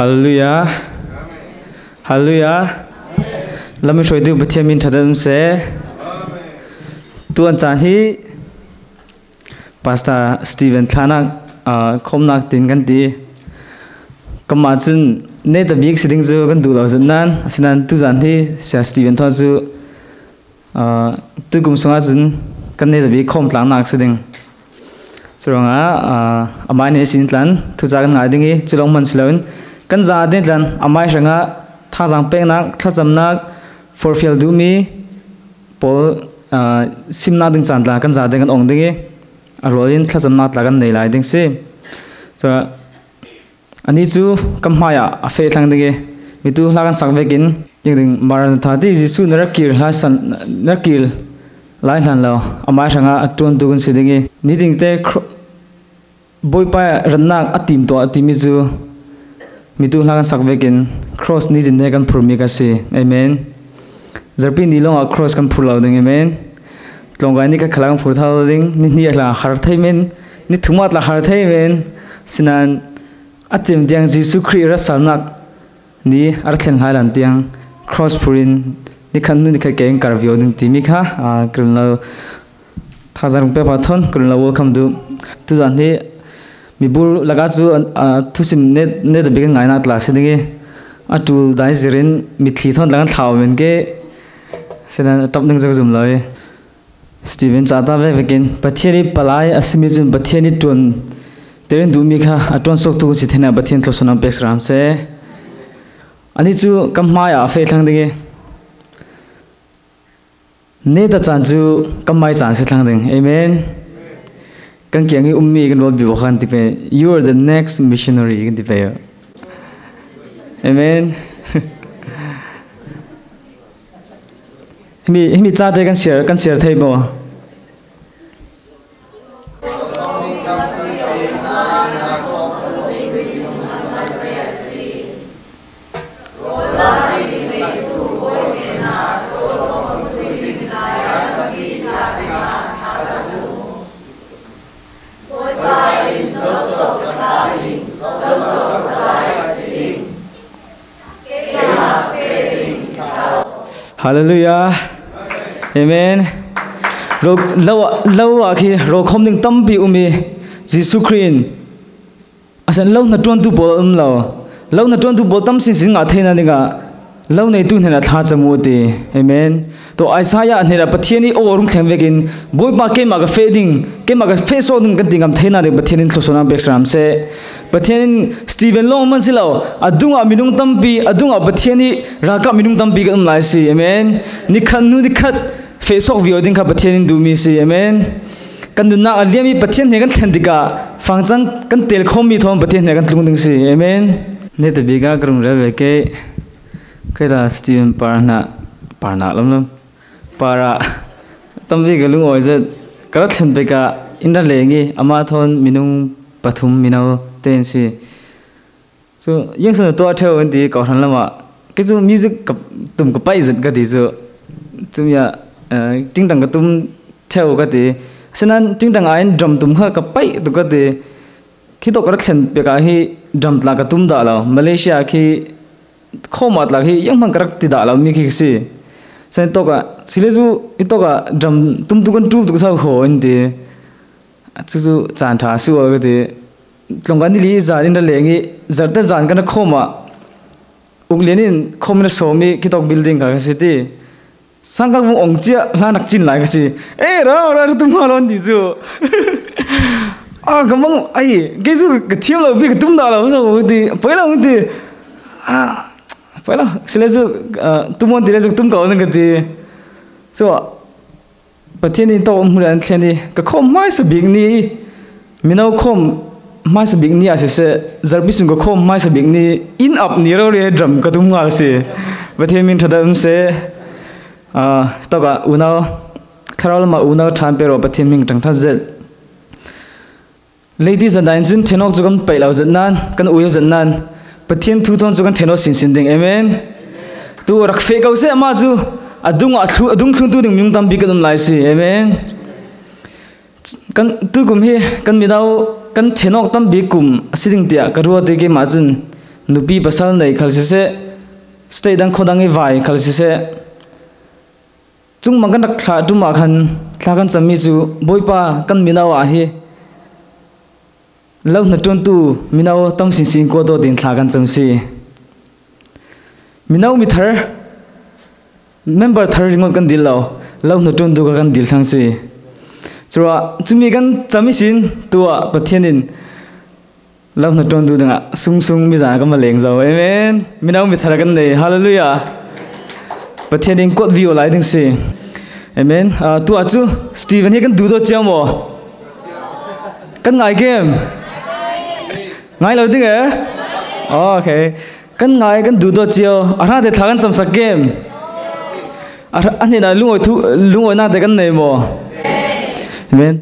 Hallelujah. Hallelujah. Let me try to put him into them say. Tuan Chanhi Pastor Stephen Thanak Komnak Tin Ganti Kamajun Net the big sitting zoo can do those nan Sinan Tuzanti Sia Stephen Tozu Tukum Sungazun can net the big Komplanak sitting. So a mine is in Lan, Tuzagan Idingi, Chilong Mansloan, Kanza Dentlan, a Maishanga, Tazang Penak, Tazamnak, for Fiel Dumi, Paul Simnading Sandla, Kanza Dengan Ondingi, a rolling Tazamnak Lagan Daylight, see. So I need to come higher, a fate langdigi, we do Lagan Sakvegin, using Maranatati is sooner kill, Hassan, Nakil. Lai lan lo amai sanga atun tugun sidingi needing te boy pa ranak atim to atimizu mitu lagan sakvekin cross needing ne kan phurmi ka si amen zarpi nilong a cross kan phurlau ding amen tlongai ni ka khalang phur thau ding ni la har thai men ni thumat la har thai men sinan atim diang jisu khri ra salnak ni arthen hailan tiang cross phurin ni khanu ni kha keng karvio ning timi kha krunlo thazar pe pathon krunlo welcome to jan he mi bur laga chu thusim net the begin ngaina class dinge atul dai zirin mi thli thon lang thaw men ke sena top ning zum loi Stephen chata ve vekin pathiani palai asimi jun pathiani tun teren du mi kha aton sok tu si thena pathian tlo sonam pek ram se ani chu kamaya fe thang dinge Neda chanju kamai chan se thang ding amen kan kyang ummi kan rod bi wakhan tipe you are the next missionary kan tipe amen himi cha te kan share thai bo Hallelujah. Amen. Lâu khi rồi không nên tâm bị umi Jesus Christ. Asan lâu na tuan tu bol lâu na tuan tu bol tâm sin ngã thế na dinga. Lâu này tu nên tha chamuti. Amen. To Isaiah ne la pathiani o rung thlem vekin boy ba ke ma ga fading ke ma ga face on kan tingam thena de pathianin thosona bekram se pathianin Stephen Long man silo adunga minung tampi adunga pathiani raka minung tampi kan lai si amen nikhanu nikhat face of viewing kha pathianin dumi si amen kan dunna aliami pathian ne kan thendika fangchang kan tel khomi thom pathian ne kan tlungding si amen ne te biga grung re veke kaira Stephen parna lam para tamvi galung oize karat thendika inda lengi ama thon minung pathum minau tensi so yang so to theu andi ko than lama ke so music tum ka pai zat ga di so tum ya ting dang ka tum theu ga di sanan ting dang ain drum tum ha ka pai to ga di khi to karat thlen pe ka hi drum tla ka tum da lo Malaysia khi khomat la hi yang mang karak ti da lo mi khi si sen to ka sileju ito ka drum tum tu kan tu sa ho andi chu chan tha su ga di Tlongani li zarin da lengi zarta zan kana khoma uglenin khomna somi kitok building ka city sangak mu ongchia lanak chin lai kasi ra tum halon di zu gamang ai gezu gthiam lo bi tum da lo so di pela di pela silezu tumon direzu tum ka on gati so pathiani to muran thleni ka khom mai sa big ni minau khom mai sa big ni ase se zarbisun ko khom mai sa big ni in up ni ro re drum ka tum nga se pathiamin thadam se to ka unau kharal ma unau than pero pathiaming tang tha zel ladies and gentlemen thenok jugam pailau zannan kan uyo zannan pathian thu thon jugan theno sin ding amen tu rakfe kau se ma ju adung thun tu ding ming tam bi kadum lai si amen kan tu gum hi kan midau kan thenok tam bi kum asiding tia karua de ge majun nupi pasal nei khalsi se stay dang khodang e vai khalsi se chung mangan rak thla tu ma khan thla kan chami chu boipa kan minawa hi lo na ton tu minaw tam sin sin ko to din thla kan chamsi minaw mi thar member thar ringon kan dil lo na ton tu kan dil thang si chwa chumi kan chami sin tua pathianin lo na ton tu danga sung sung mi ja ka ma leng zo amen minaw mi thar kan nei hallelujah pathianin kot view lai ding si amen tu achu Stephen he kan du do chamo kan ngai game ngai lo ding okay kan ngai kan du do chiao ara de thagan cham sak game ara ani na lungoi na de kan nei mo amen